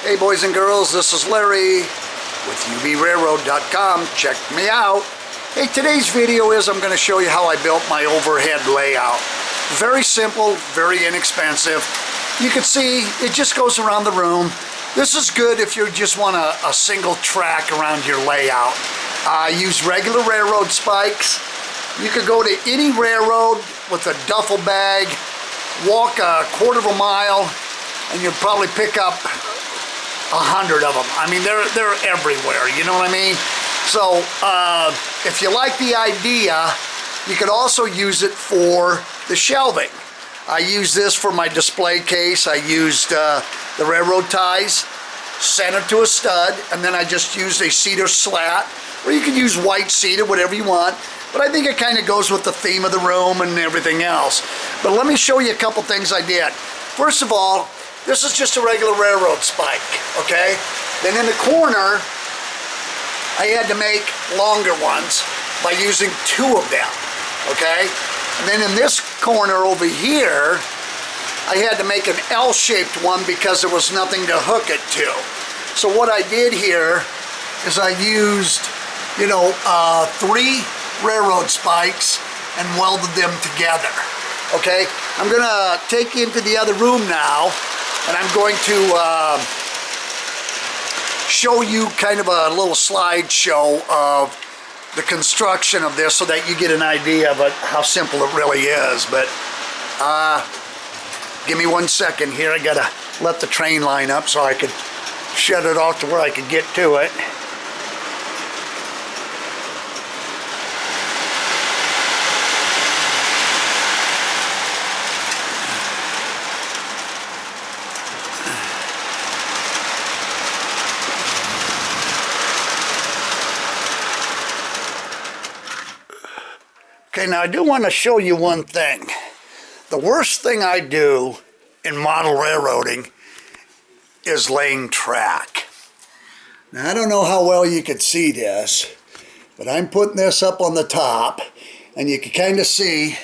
Hey boys and girls, this is Larry with ubrailroad.com. Check me out. Hey, today's video is I'm going to show you how I built my overhead layout. Very simple, very inexpensive. You can see it just goes around the room. This is good if you just want a single track around your layout. I use regular railroad spikes. You could go to any railroad with a duffel bag, walk a quarter of a mile, and you'll probably pick up 100 of them. I mean, they're everywhere, you know what I mean? So if you like the idea, you could also use it for the shelving. I use this for my display case. I used the railroad ties centered to a stud, and then I just used a cedar slat, or you could use white cedar, whatever you want. But I think it kind of goes with the theme of the room and everything else. But let me show you a couple things I did. First of all, this is just a regular railroad spike, okay? Then in the corner, I had to make longer ones by using 2 of them, okay? And then in this corner over here, I had to make an L-shaped one because there was nothing to hook it to. So what I did here is I used, 3 railroad spikes and welded them together, okay? I'm gonna take you into the other room now, and I'm going to show you kind of a little slideshow of the construction of this so that you get an idea of how simple it really is. But give me 1 second here. I gotta let the train line up so I could shut it off to where I could get to it. Okay, now I do want to show you one thing. The worst thing I do in model railroading is laying track. Now I don't know how well you could see this, but I'm putting this up on the top, and you can kind of see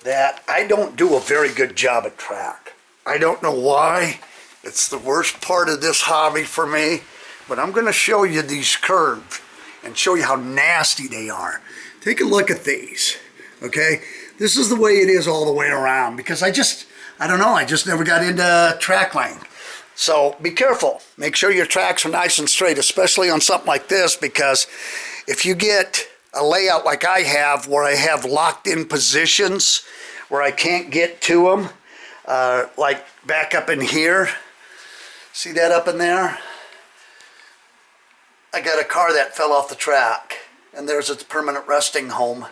that I don't do a very good job at track. I don't know why. It's the worst part of this hobby for me, but I'm going to show you these curves and show you how nasty they are. Take a look at these, okay? This is the way it is all the way around because I don't know, I just never got into track laying. So be careful. Make sure your tracks are nice and straight, especially on something like this, because if you get a layout like I have where I have locked in positions where I can't get to them, like back up in here, see that up in there? I got a car that fell off the track, and there's its permanent resting home.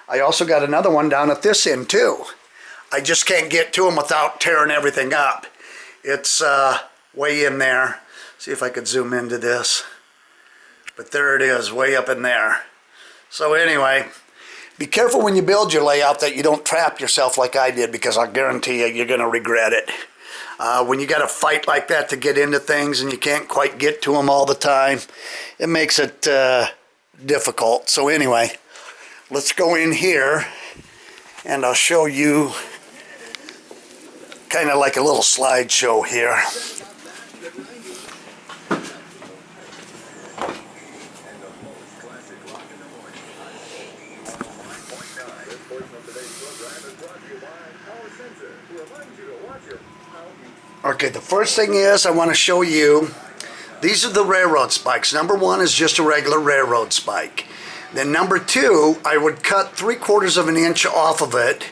I also got another one down at this end too. I just can't get to them without tearing everything up. It's way in there. See if I could zoom into this. But there it is, way up in there. So anyway, be careful when you build your layout that you don't trap yourself like I did, because I guarantee you, you're gonna regret it. When you got to fight like that to get into things and you can't quite get to them all the time, it makes it difficult. So anyway, let's go in here and I'll show you kind of like a little slideshow here. Okay, the first thing is I want to show you, these are the railroad spikes. Number 1 is just a regular railroad spike. Then number 2, I would cut 3/4 of an inch off of it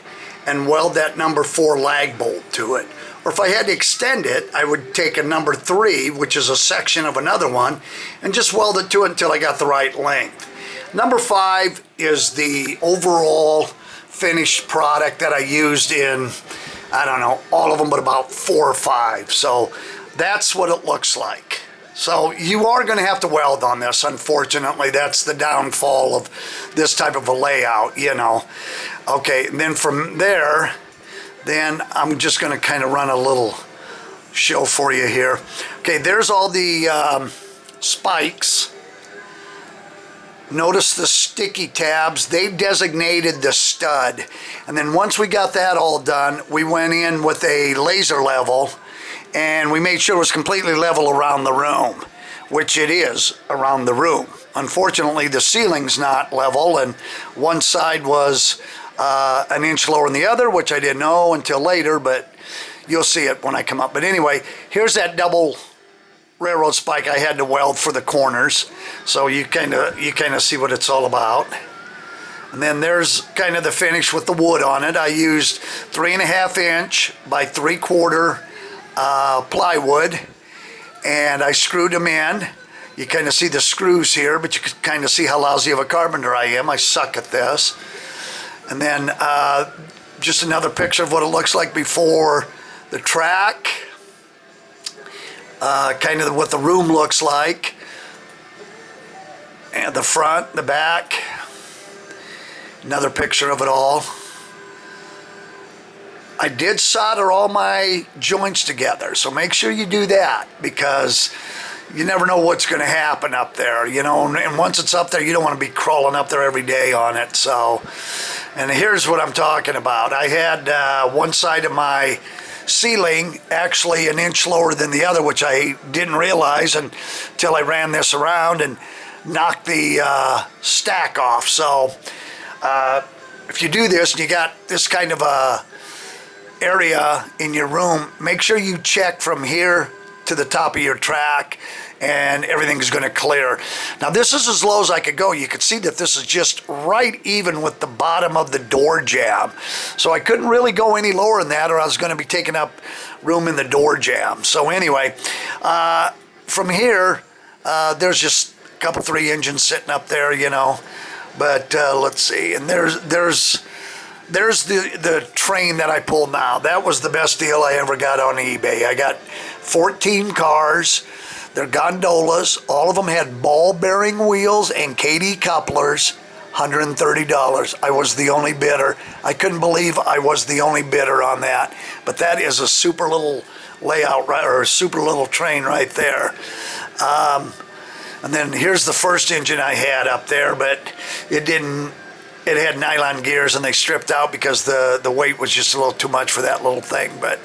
and weld that number 4 lag bolt to it. Or if I had to extend it, I would take a number 3, which is a section of another one, and just weld it to it until I got the right length. Number 5 is the overall finished product that I used in, I don't know, all of them but about 4 or 5. So that's what it looks like. So you are going to have to weld on this, unfortunately. That's the downfall of this type of a layout, Okay, and then from there, then I'm just going to kind of run a little show for you here. Okay, there's all the spikes. Notice the sticky tabs. They designated the stud. And then once we got that all done, we went in with a laser level and we made sure it was completely level around the room, which it is around the room. Unfortunately, the ceiling's not level, and one side was an inch lower than the other, which I didn't know until later, but you'll see it when I come up. But anyway, here's that double railroad spike I had to weld for the corners, so you kind of see what it's all about. And then there's kind of the finish with the wood on it. I used 3.5 inch by 3/4 plywood, and I screwed them in. You kind of see the screws here, but you can kind of see how lousy of a carpenter I am. I suck at this. And then just another picture of what it looks like before the track. Kind of what the room looks like. And the front, the back. Another picture of it all. I did solder all my joints together, so make sure you do that, because you never know what's going to happen up there, you know, and once it's up there, you don't want to be crawling up there every day on it. So, and here's what I'm talking about. I had one side of my ceiling actually an inch lower than the other, which I didn't realize until I ran this around and knocked the stack off. So if you do this and you got this kind of a area in your room, make sure you check from here to the top of your track and everything's going to clear. Now this is as low as I could go. You can see that this is just right even with the bottom of the door jamb. So I couldn't really go any lower than that, or I was going to be taking up room in the door jamb. So anyway, from here, there's just a couple 3 engines sitting up there, you know. But let's see, and there's the train that I pulled now. That was the best deal I ever got on eBay. I got 14 cars. They're gondolas. All of them had ball bearing wheels and KD couplers. $130. I was the only bidder. I couldn't believe I was the only bidder on that. But that is a super little layout, right, or a super little train right there. And then here's the first engine I had up there, but it had nylon gears and they stripped out because the weight was just a little too much for that little thing. But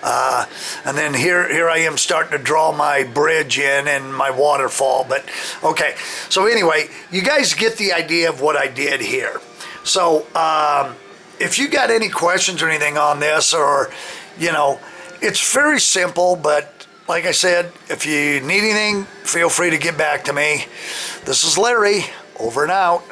and then here I am starting to draw my bridge in and my waterfall. But okay, so anyway, you guys get the idea of what I did here. So if you got any questions or anything on this, or you know, it's very simple, but like I said, if you need anything, feel free to get back to me. This is Larry, over and out.